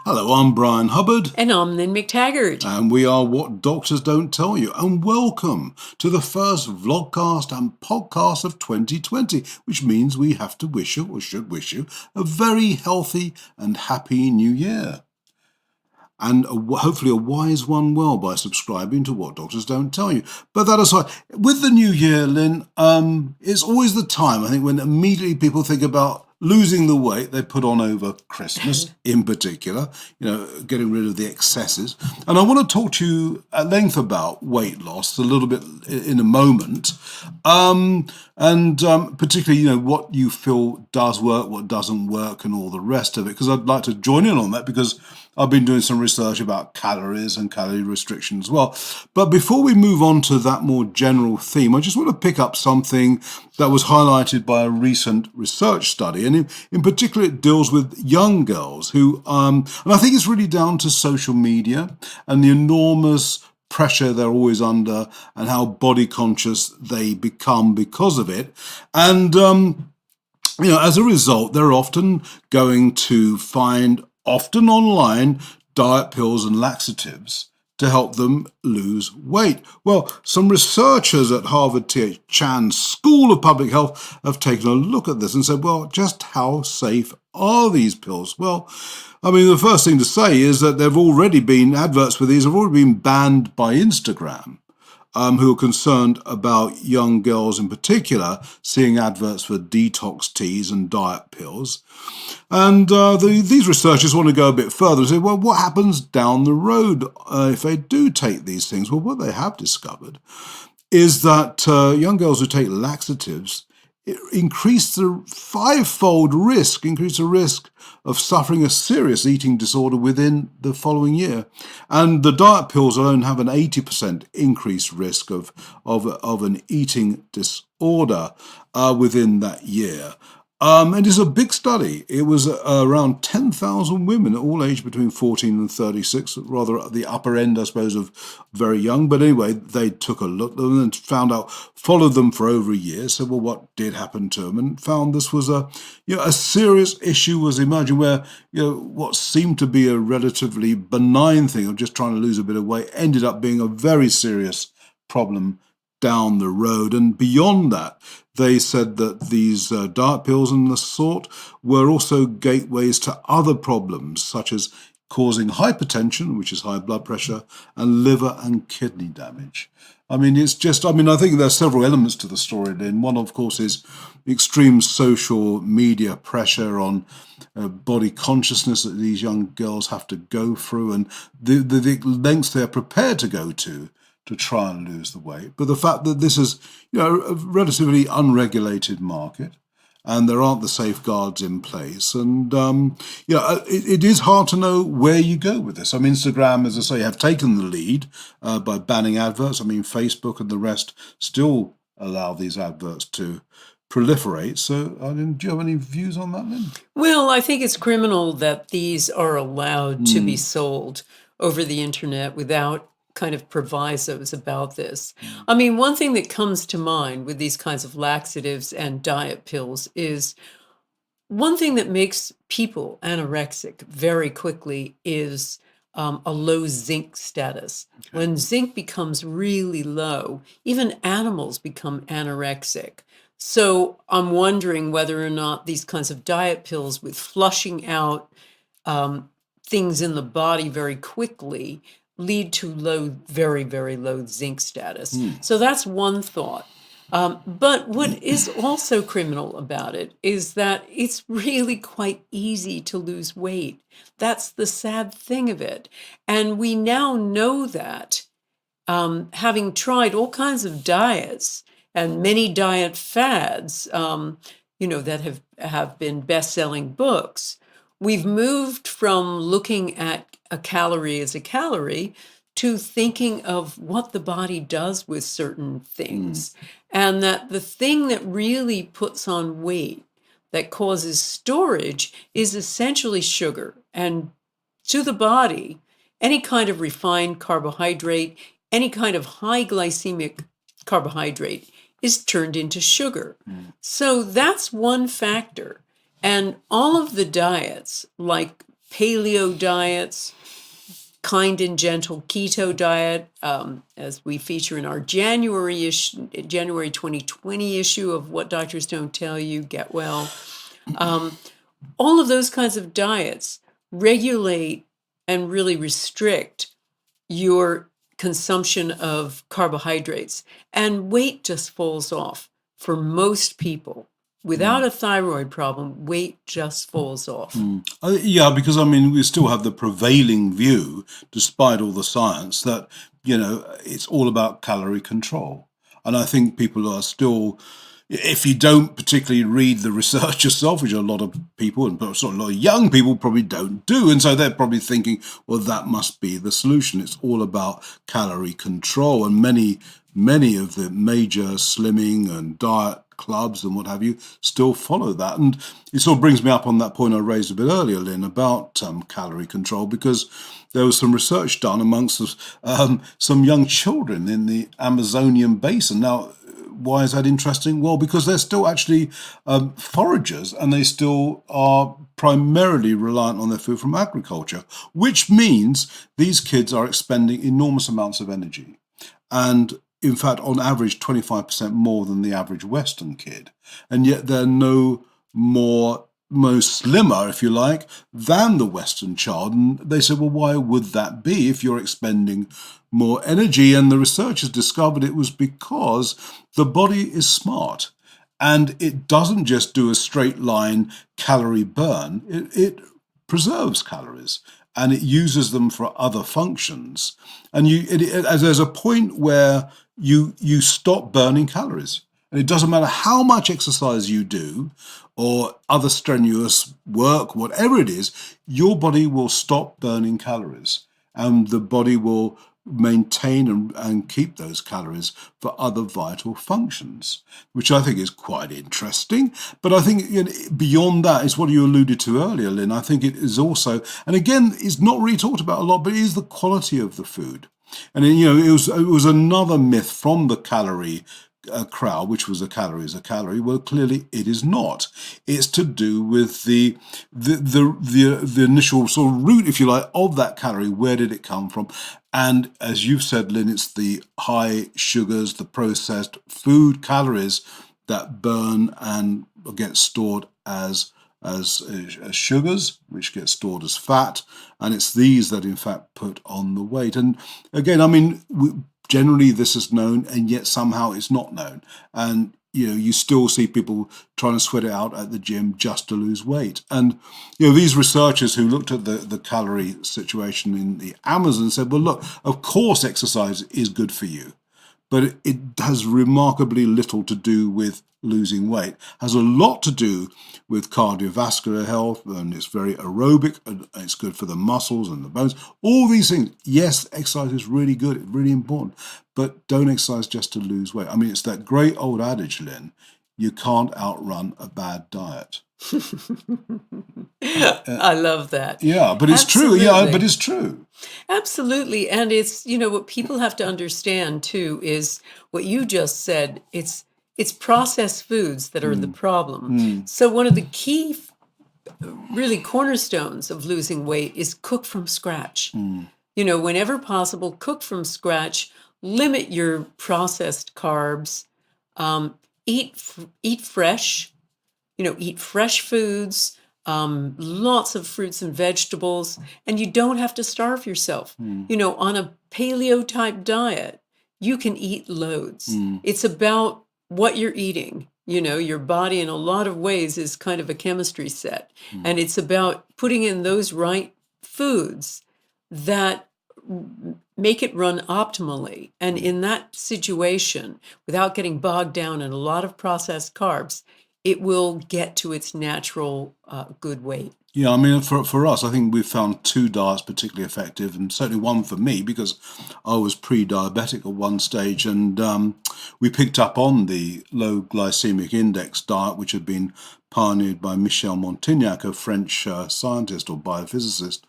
Hello, I'm Brian Hubbard. And I'm Lynne McTaggart. And we are What Doctors Don't Tell You. And welcome to the first vlogcast and podcast of 2020, which means we have to wish you, or should wish you, a very healthy and happy new year. And hopefully a wise one well by subscribing to What Doctors Don't Tell You. But that aside, with the new year, Lynn, it's always the time, I think, when immediately people think about losing the weight they put on over Christmas, in particular, getting rid of the excesses. And I want to talk to you at length about weight loss a little bit in a moment, and particularly, what you feel does work, what doesn't work, and all the rest of it, because I'd like to join in on that, because I've been doing some research about calories and calorie restriction as well. But before we move on to that more general theme, I just want to pick up something that was highlighted by a recent research study. And in particular, it deals with young girls who, and I think it's really down to social media and the enormous pressure they're always under and how body conscious they become because of it. And, as a result, they're often going to find often online, diet pills and laxatives to help them lose weight. Well, some researchers at Harvard T.H. Chan School of Public Health have taken a look at this and said, well, just how safe are these pills? Well, the first thing to say is that adverts for these have already been banned by Instagram. Who are concerned about young girls in particular seeing adverts for detox teas and diet pills. And these researchers want to go a bit further and say, well, what happens down the road if they do take these things? Well, what they have discovered is that young girls who take laxatives increase the risk of suffering a serious eating disorder within the following year. And the diet pills alone have an 80% increased risk of an eating disorder within that year. And it's a big study. It was around 10,000 women, all aged between 14 and 36, rather at the upper end, I suppose, of very young. But anyway, they took a look at them and followed them for over a year, said, well, what did happen to them? And found this was a serious issue was emerging where, what seemed to be a relatively benign thing of just trying to lose a bit of weight ended up being a very serious problem down the road. And beyond that, they said that these diet pills and the sort were also gateways to other problems, such as causing hypertension, which is high blood pressure, and liver and kidney damage. I think there are several elements to the story, Lynn. One, of course, is extreme social media pressure on body consciousness that these young girls have to go through, and the lengths they're prepared to go to try and lose the weight. But the fact that this is, a relatively unregulated market and there aren't the safeguards in place. And, it is hard to know where you go with this. Instagram, as I say, have taken the lead by banning adverts. Facebook and the rest still allow these adverts to proliferate. So, do you have any views on that, Lynn? Well, I think it's criminal that these are allowed to be sold over the internet without kind of provisos about this. One thing that comes to mind with these kinds of laxatives and diet pills is one thing that makes people anorexic very quickly is a low zinc status. Okay. When zinc becomes really low, even animals become anorexic. So I'm wondering whether or not these kinds of diet pills with flushing out things in the body very quickly lead to very, very low zinc status. So that's one thought. But what is also criminal about it is that it's really quite easy to lose weight. That's the sad thing of it. And we now know that, having tried all kinds of diets and many diet fads, that have been best-selling books, we've moved from looking at a calorie as a calorie to thinking of what the body does with certain things. And that the thing that really puts on weight, that causes storage, is essentially sugar. And to the body, any kind of refined carbohydrate, any kind of high glycemic carbohydrate is turned into sugar. So that's one factor. And all of the diets, like paleo diets, kind and gentle keto diet, as we feature in our January 2020 issue of What Doctors Don't Tell You, Get Well. All of those kinds of diets regulate and really restrict your consumption of carbohydrates, and weight just falls off for most people. Without a thyroid problem, weight just falls off. Yeah, because I mean, we still have the prevailing view, despite all the science, that, it's all about calorie control. And I think people are still, if you don't particularly read the research yourself, which a lot of people, and sort of a lot of young people probably don't do, and so they're probably thinking, well, that must be the solution. It's all about calorie control, and many of the major slimming and diet clubs and what have you still follow that. And it sort of brings me up on that point I raised a bit earlier, Lynn, about calorie control, because there was some research done amongst some young children in the Amazonian basin. Now, why is that interesting? Well, because they're still actually foragers, and they still are primarily reliant on their food from agriculture, which means these kids are expending enormous amounts of energy. And in fact, on average, 25% more than the average Western kid. And yet they're no slimmer, if you like, than the Western child. And they said, well, why would that be if you're expending more energy? And the researchers discovered it was because the body is smart. And it doesn't just do a straight line calorie burn. It preserves calories, and it uses them for other functions. And there's a point where you stop burning calories. And it doesn't matter how much exercise you do or other strenuous work, whatever it is, your body will stop burning calories. And the body will maintain and keep those calories for other vital functions, which I think is quite interesting. But I think beyond that is what you alluded to earlier, Lynn. I think it is also, and again, it's not really talked about a lot, but it is the quality of the food. And it was another myth from the calorie crowd, which was a calorie is a calorie. Well, clearly it is not. It's to do with the initial sort of root, if you like, of that calorie. Where did it come from? And as you've said, Lynn, it's the high sugars, the processed food calories that burn and get stored as sugars, which get stored as fat, and it's these that in fact put on the weight. And again, I mean, generally this is known, and yet somehow it's not known. And you still see people trying to sweat it out at the gym just to lose weight. And these researchers who looked at the calorie situation in the Amazon said, well, look, of course exercise is good for you, but it has remarkably little to do with losing weight. It has a lot to do with cardiovascular health, and it's very aerobic, and it's good for the muscles and the bones. All these things. Yes, exercise is really good, it's really important, but don't exercise just to lose weight. I mean, it's that great old adage, Lynn, you can't outrun a bad diet. I love that. Yeah, but it's Absolutely. true. Yeah, but it's true. Absolutely. And it's, what people have to understand too is what you just said. It's processed foods that are the problem. So one of the key, really cornerstones of losing weight is cook from scratch. Whenever possible, cook from scratch, limit your processed carbs, eat fresh, eat fresh foods, lots of fruits and vegetables, and you don't have to starve yourself. On a paleo type diet, you can eat loads. It's about what you're eating. Your body in a lot of ways is kind of a chemistry set. And it's about putting in those right foods that make it run optimally. And in that situation, without getting bogged down in a lot of processed carbs, it will get to its natural good weight. Yeah, I mean, for us, I think we've found two diets particularly effective, and certainly one for me, because I was pre-diabetic at one stage, and we picked up on the low glycemic index diet, which had been pioneered by Michel Montignac, a French scientist or biophysicist,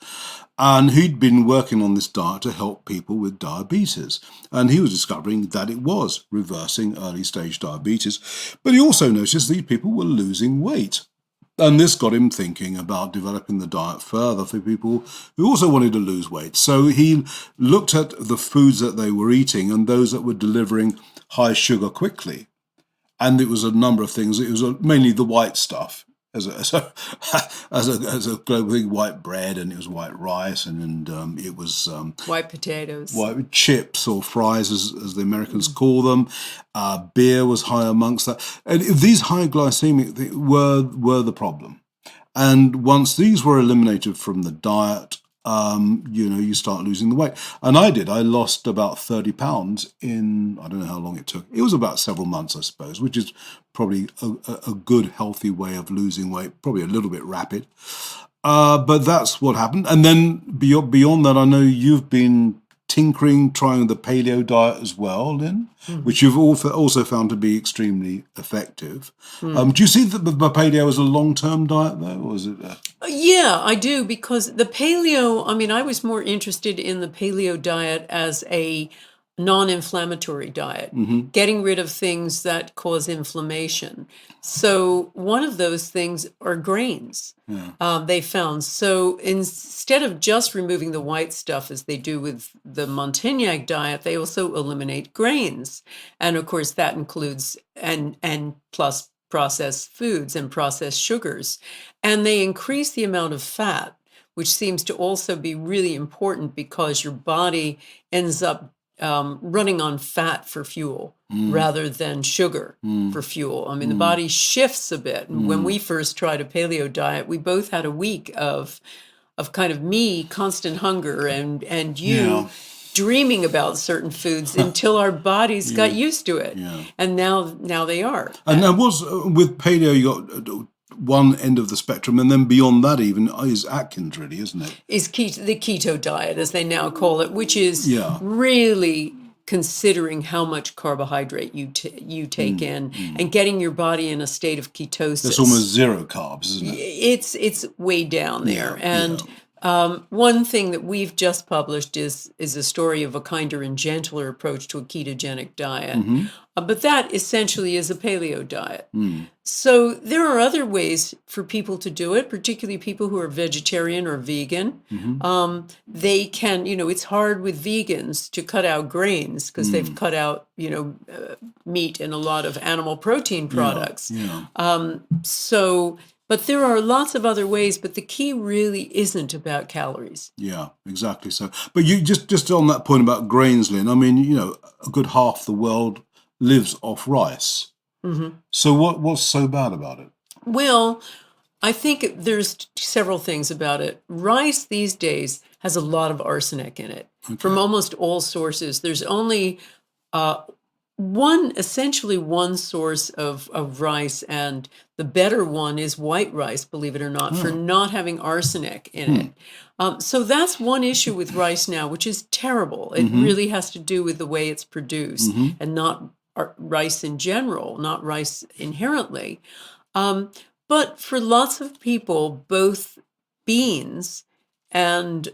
and he'd been working on this diet to help people with diabetes. And he was discovering that it was reversing early stage diabetes, but he also noticed these people were losing weight. And this got him thinking about developing the diet further for people who also wanted to lose weight. So he looked at the foods that they were eating and those that were delivering high sugar quickly. And it was a number of things. It was mainly the white stuff, as a global thing, white bread, and it was white rice, and it was white potatoes, white chips or fries, as the Americans call them. Beer was high amongst that. And these high glycemic things were the problem. And once these were eliminated from the diet, you start losing the weight. And I did. I lost about 30 pounds in, I don't know how long it took. It was about several months, I suppose, which is probably a good, healthy way of losing weight, probably a little bit rapid. But that's what happened. And then beyond that, I know you've been tinkering, trying the paleo diet as well, Lynne, which you've also found to be extremely effective. Do you see the paleo as a long-term diet, though, or is it? Yeah, I do, because the paleo, I was more interested in the paleo diet as a non-inflammatory diet, getting rid of things that cause inflammation. So one of those things are grains. They found. So instead of just removing the white stuff as they do with the McTaggart diet, they also eliminate grains. And of course that includes and plus processed foods and processed sugars. And they increase the amount of fat, which seems to also be really important because your body ends up running on fat for fuel rather than sugar for fuel. The body shifts a bit. And when we first tried a paleo diet, we both had a week of kind of me, constant hunger, and you dreaming about certain foods until our bodies got used to it. And now they are. And that was, with paleo, you got one end of the spectrum, and then beyond that even is Atkins, really, isn't it? Is the keto diet, as they now call it, which is really considering how much carbohydrate you take in and getting your body in a state of ketosis. It's almost zero carbs, isn't it? It's way down there. One thing that we've just published is a story of a kinder and gentler approach to a ketogenic diet. But that essentially is a paleo diet. So there are other ways for people to do it, particularly people who are vegetarian or vegan. They can, it's hard with vegans to cut out grains because they've cut out, meat and a lot of animal protein products. But there are lots of other ways, but the key really isn't about calories. Yeah, exactly so. But you just on that point about grains, Lynne, a good half the world lives off rice. So what's so bad about it? Well, I think there's several things about it. Rice these days has a lot of arsenic in it from almost all sources. There's only essentially one source of rice, and the better one is white rice, believe it or not, for not having arsenic in it. So that's one issue with rice now, which is terrible. It really has to do with the way it's produced and not rice in general, not rice inherently. But for lots of people, both beans and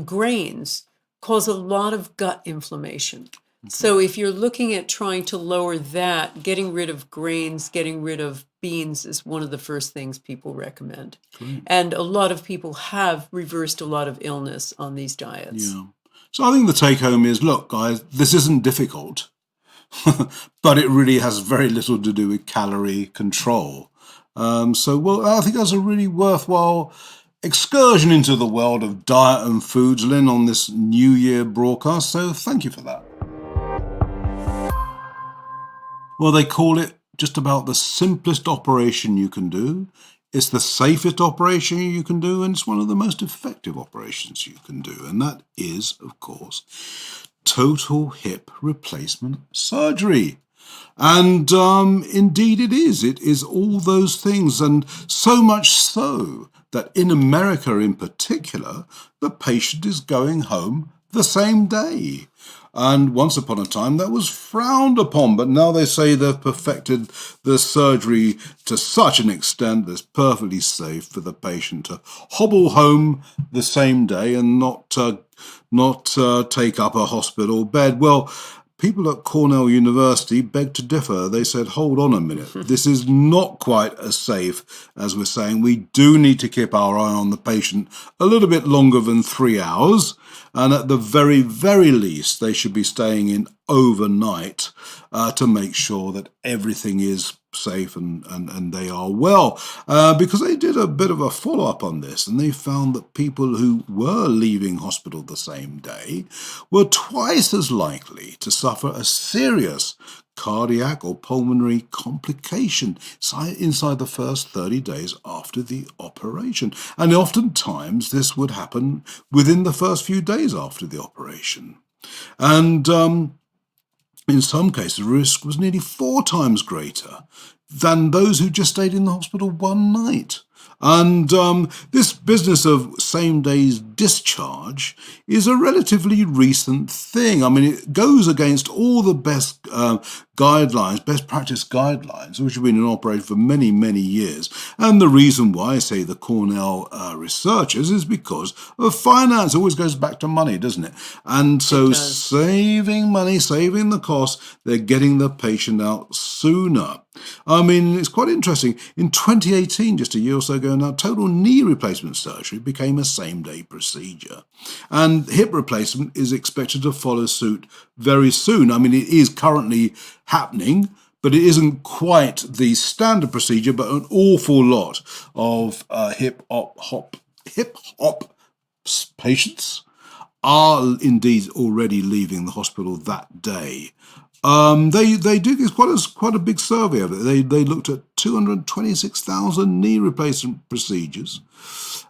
grains cause a lot of gut inflammation. So if you're looking at trying to lower that, getting rid of grains, getting rid of beans is one of the first things people recommend. And a lot of people have reversed a lot of illness on these diets. So I think the take home is, look, guys, this isn't difficult, but it really has very little to do with calorie control. I think that's a really worthwhile excursion into the world of diet and foods, Lynne, on this New Year broadcast. So thank you for that. Well, they call it just about the simplest operation you can do. It's the safest operation you can do, and it's one of the most effective operations you can do. And that is, of course, total hip replacement surgery. And indeed it is. It is all those things, and so much so that in America in particular, the patient is going home the same day. And once upon a time that was frowned upon, but now they say they've perfected the surgery to such an extent that it's perfectly safe for the patient to hobble home the same day and not take up a hospital bed. Well, people at Cornell University begged to differ. They said, hold on a minute, this is not quite as safe as we're saying. We do need to keep our eye on the patient a little bit longer than 3 hours. And at the very, very least, they should be staying in overnight to make sure that everything is safe and they are well. Because they did a bit of a follow-up on this, and they found that people who were leaving hospital the same day were twice as likely to suffer a serious cardiac or pulmonary complication inside the first 30 days after the operation. And oftentimes this would happen within the first few days after the operation. And in some cases, the risk was nearly 4 times greater than those who just stayed in the hospital one night. And this business of same-day discharge is a relatively recent thing. I mean, it goes against all the best guidelines, best practice guidelines, which have been in operation for many, many years. And the reason why I say the Cornell researchers is because of finance. It always goes back to money, doesn't it? And so saving money, saving the cost, they're getting the patient out sooner. I mean, it's quite interesting. In 2018, just a year or so ago now, total knee replacement surgery became a same-day procedure. And hip replacement is expected to follow suit very soon. I mean, it is currently happening, but it isn't quite the standard procedure, but an awful lot of hip hop patients are indeed already leaving the hospital that day. They did quite a big survey of it. They looked at 226,000 knee replacement procedures,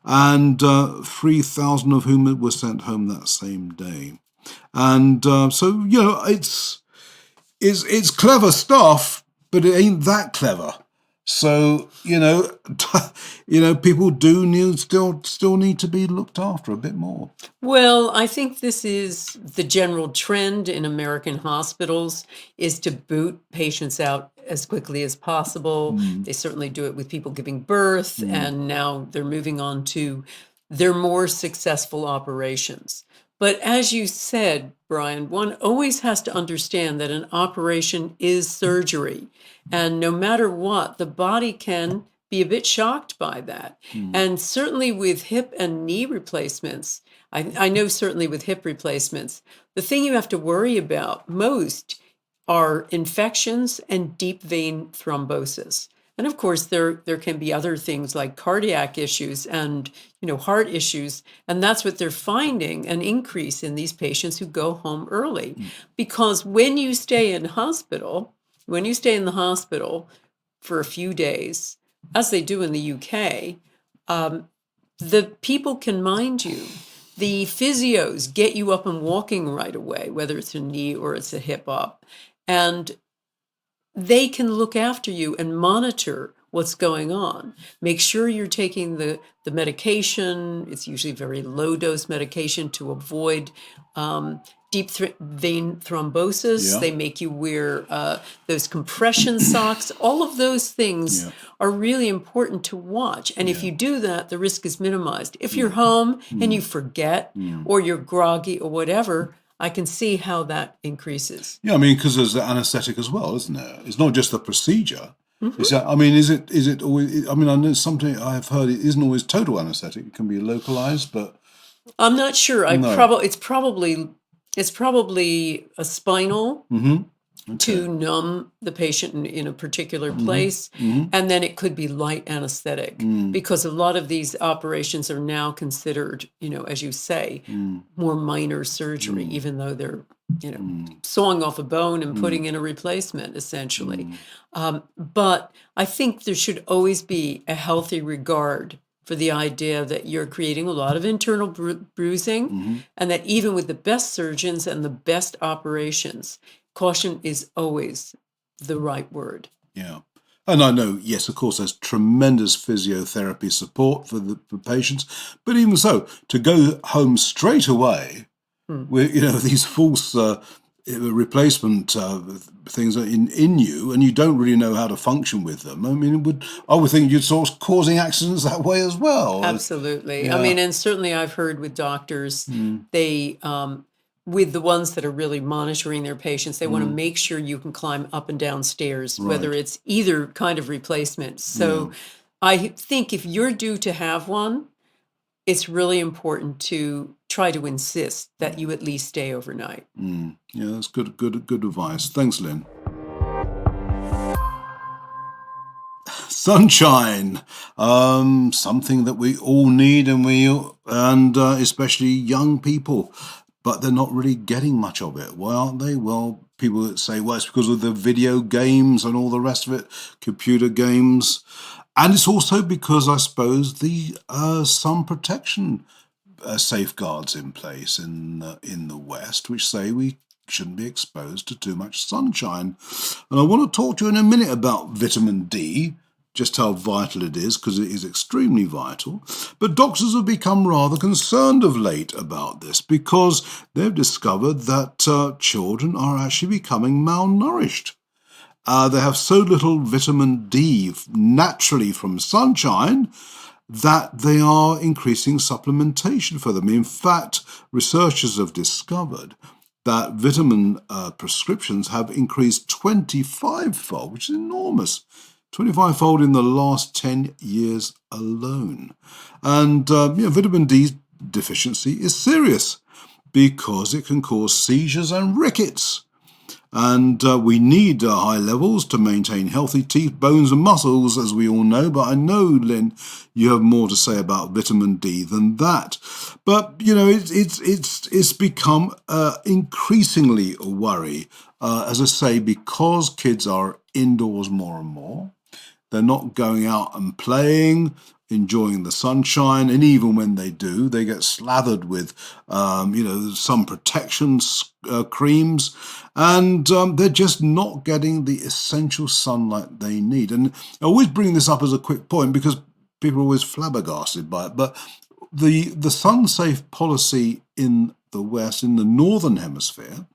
and 3,000 of whom were sent home that same day. And so it's clever stuff, but it ain't that clever. So people do still need to be looked after a bit more. Well, I think this is the general trend in American hospitals, is to boot patients out as quickly as possible. They certainly do it with people giving birth, and now they're moving on to their more successful operations. But as you said, Bryan, one always has to understand that an operation is surgery. And no matter what, the body can be a bit shocked by that. And certainly with hip and knee replacements, I know certainly with hip replacements, the thing you have to worry about most are infections and deep vein thrombosis. And of course, there can be other things like cardiac issues and heart issues, and that's what they're finding, an increase in these patients who go home early. Because when you stay in the hospital for a few days, as they do in the UK, the people can mind you. The physios get you up and walking right away, whether it's a knee or it's a hip up, and they can look after you and monitor what's going on. Make sure you're taking the medication. It's usually very low dose medication to avoid deep vein thrombosis. They make you wear those compression socks. All of those things are really important to watch. And if you do that, the risk is minimized. If you're home and you forget or you're groggy or whatever, I can see how that increases. Yeah, I mean, because there's the anesthetic as well, isn't there? It's not just the procedure. Is it always? I mean, I know something I've heard it isn't always total anesthetic. It can be localized, but I'm not sure. It's probably a spinal to numb the patient in a particular place, and then it could be light anesthetic because a lot of these operations are now considered, as you say, more minor surgery, even though they're sawing off a bone and putting in a replacement, essentially. But I think there should always be a healthy regard for the idea that you're creating a lot of internal bruising, and that even with the best surgeons and the best operations, caution is always the right word. Yeah. And I know, yes, of course, there's tremendous physiotherapy support for patients, but even so, to go home straight away with these false replacement things in you, and you don't really know how to function with them. I mean, I would think you'd sort of causing accidents that way as well. Absolutely. Yeah. I mean, and certainly I've heard with doctors, they with the ones that are really monitoring their patients, they want to make sure you can climb up and down stairs, whether Right. it's either kind of replacement. So I think if you're due to have one, it's really important to try to insist that you at least stay overnight. Yeah, that's good advice. Thanks, Lynne. Sunshine, something that we all need, and especially young people, but they're not really getting much of it. Why aren't they? Well, people that say, well, it's because of the video games and all the rest of it, computer games, and it's also because, I suppose, the sun protection safeguards in place in the West, which say we shouldn't be exposed to too much sunshine. And I want to talk to you in a minute about vitamin D, just how vital it is, because it is extremely vital. But doctors have become rather concerned of late about this because they've discovered that children are actually becoming malnourished. They have so little vitamin D naturally from sunshine that they are increasing supplementation for them. In fact, researchers have discovered that vitamin prescriptions have increased 25-fold, which is enormous. 25-fold in the last 10 years alone. And vitamin D deficiency is serious because it can cause seizures and rickets. And we need high levels to maintain healthy teeth, bones and muscles, as we all know. But I know, Lynne, you have more to say about vitamin D than that. But, it's become increasingly a worry, as I say, because kids are indoors more and more. They're not going out and playing, enjoying the sunshine, and even when they do, they get slathered with, sun protection creams, and they're just not getting the essential sunlight they need. And I always bring this up as a quick point because people are always flabbergasted by it, but the sun-safe policy in the West, in the Northern Hemisphere,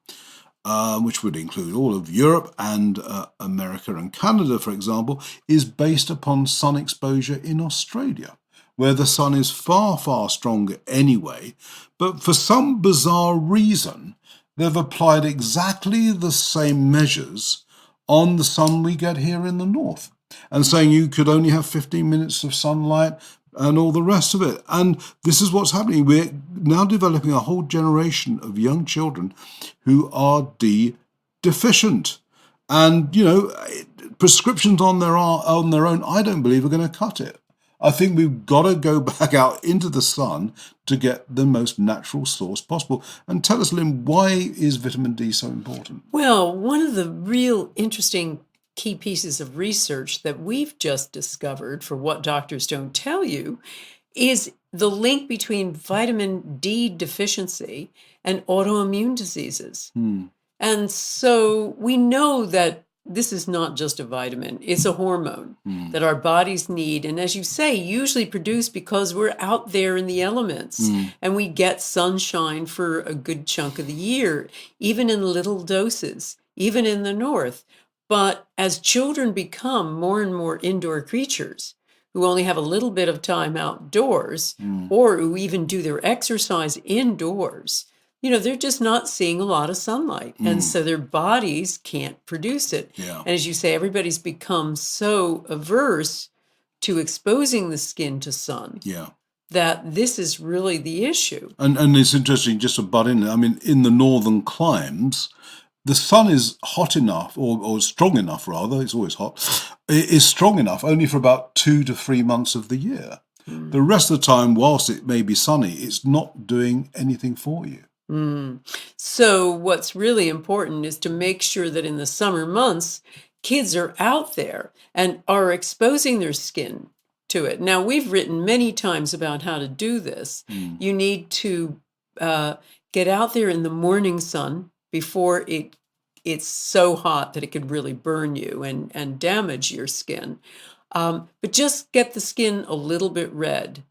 which would include all of Europe and America and Canada, for example, is based upon sun exposure in Australia, where the sun is far, far stronger anyway. But for some bizarre reason, they've applied exactly the same measures on the sun we get here in the north, and saying you could only have 15 minutes of sunlight and all the rest of it. And this is what's happening. We're now developing a whole generation of young children who are D deficient. And, prescriptions on their own, I don't believe are going to cut it. I think we've got to go back out into the sun to get the most natural source possible. And tell us, Lynne, why is vitamin D so important? Well, one of the real interesting key pieces of research that we've just discovered, for what doctors don't tell you, is the link between vitamin D deficiency and autoimmune diseases. And so we know that this is not just a vitamin, it's a hormone that our bodies need. And as you say, usually produced because we're out there in the elements and we get sunshine for a good chunk of the year, even in little doses, even in the north. But as children become more and more indoor creatures who only have a little bit of time outdoors, or who even do their exercise indoors, they're just not seeing a lot of sunlight. And so their bodies can't produce it. Yeah. And as you say, everybody's become so averse to exposing the skin to sun. Yeah. That this is really the issue. And it's interesting, just to butt in, I mean, in the northern climes, the sun is hot enough, or strong enough rather, it's always hot, it is strong enough only for about 2 to 3 months of the year. The rest of the time, whilst it may be sunny, it's not doing anything for you. So what's really important is to make sure that in the summer months, kids are out there and are exposing their skin to it. Now, we've written many times about how to do this. You need to get out there in the morning sun before it's so hot that it could really burn you and damage your skin. But just get the skin a little bit red.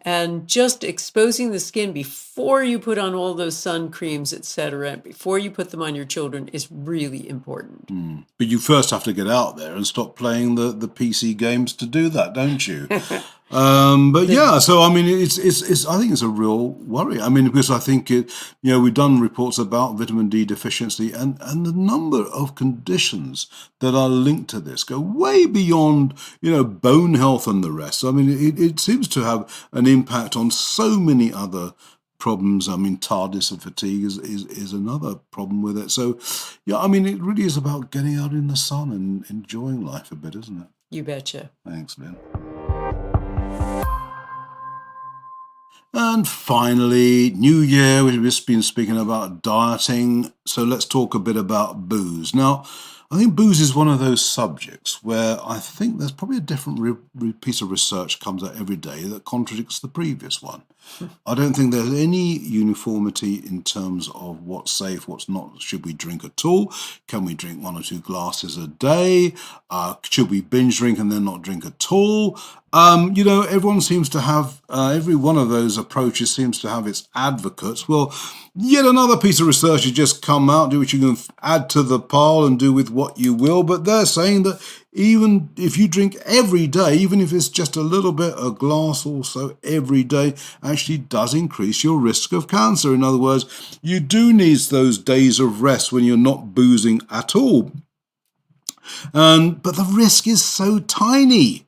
And just exposing the skin before you put on all those sun creams, etc., before you put them on your children is really important. But you first have to get out there and stop playing the PC games to do that, don't you? But yeah, so I mean, it's. I think it's a real worry. I mean, because I think we've done reports about vitamin D deficiency, and the number of conditions that are linked to this go way beyond bone health and the rest. So, I mean, it seems to have an impact on so many other problems. I mean, tardiness and fatigue is another problem with it. So, yeah, I mean, it really is about getting out in the sun and enjoying life a bit, isn't it? You betcha. Thanks, Lynne. And finally, New Year, we've just been speaking about dieting, so let's talk a bit about booze. Now, I think booze is one of those subjects where I think there's probably a different piece of research comes out every day that contradicts the previous one. I don't think there's any uniformity in terms of what's safe, what's not. Should we drink at all? Can we drink 1 or 2 glasses a day? Should we binge drink and then not drink at all? Everyone seems to have, every one of those approaches seems to have its advocates. Well, yet another piece of research has just come out, which you can add to the pile and do with what you will, but they're saying that even if you drink every day, even if it's just a little bit, a glass or so every day, actually does increase your risk of cancer. In other words, you do need those days of rest when you're not boozing at all. But the risk is so tiny.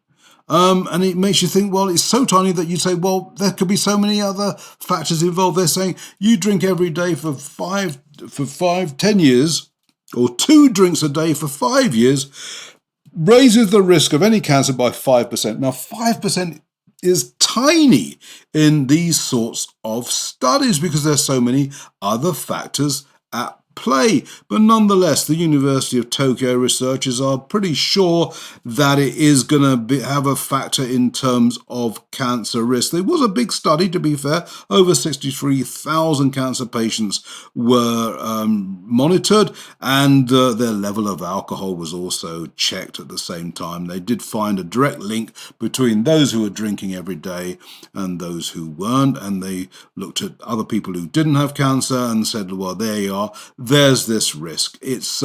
And it makes you think, well, it's so tiny that you say, well, there could be so many other factors involved. They're saying you drink every day for 10 years, or 2 drinks a day for 5 years, raises the risk of any cancer by 5%. Now, 5% is tiny in these sorts of studies because there's so many other factors at play. But nonetheless, the University of Tokyo researchers are pretty sure that it is going to have a factor in terms of cancer risk. There was a big study, to be fair. Over 63,000 cancer patients were monitored, and their level of alcohol was also checked at the same time. They did find a direct link between those who were drinking every day and those who weren't, and they looked at other people who didn't have cancer and said, well, there you are. There's this risk. It's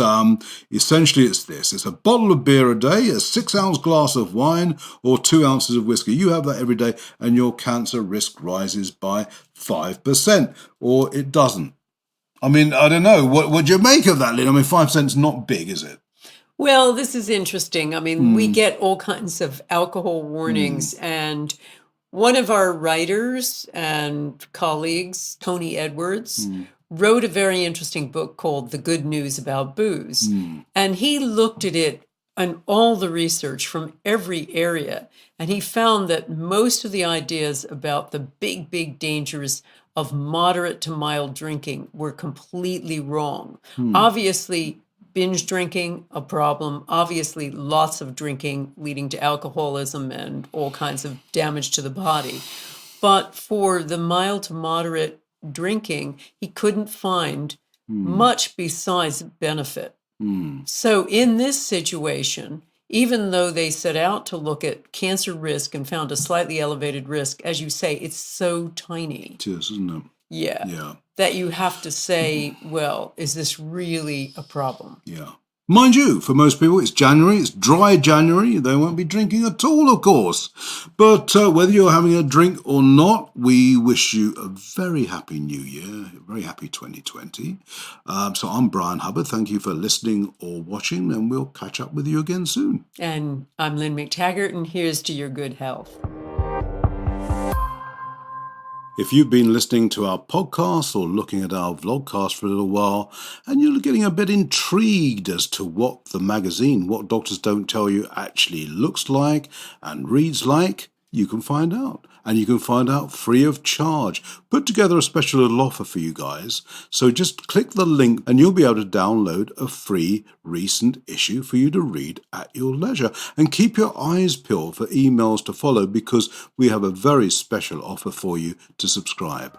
essentially it's this. It's a bottle of beer a day, a 6-ounce glass of wine, or 2 ounces of whiskey. You have that every day, and your cancer risk rises by 5%, or it doesn't. I mean, I don't know. What do you make of that, Lynne? I mean, 5% is not big, is it? Well, this is interesting. I mean, we get all kinds of alcohol warnings, and one of our writers and colleagues, Tony Edwards, wrote a very interesting book called The Good News About Booze. And he looked at it and all the research from every area. And he found that most of the ideas about the big, big dangers of moderate to mild drinking were completely wrong. Obviously, binge drinking, a problem. Obviously, lots of drinking leading to alcoholism and all kinds of damage to the body. But for the mild to moderate drinking, he couldn't find much besides benefit. So in this situation, even though they set out to look at cancer risk and found a slightly elevated risk, as you say, it's so tiny. It is, isn't it? Yeah. That you have to say, well, is this really a problem? Yeah. Mind you, for most people, it's January, it's dry January, they won't be drinking at all, of course. But whether you're having a drink or not, we wish you a very happy New Year, a very happy 2020. So I'm Bryan Hubbard, thank you for listening or watching, and we'll catch up with you again soon. And I'm Lynne McTaggart, and here's to your good health. If you've been listening to our podcast or looking at our vlogcast for a little while and you're getting a bit intrigued as to what the magazine, What Doctors Don't Tell You, actually looks like and reads like, you can find out. And you can find out free of charge. Put together a special little offer for you guys. So just click the link and you'll be able to download a free recent issue for you to read at your leisure. And keep your eyes peeled for emails to follow because we have a very special offer for you to subscribe.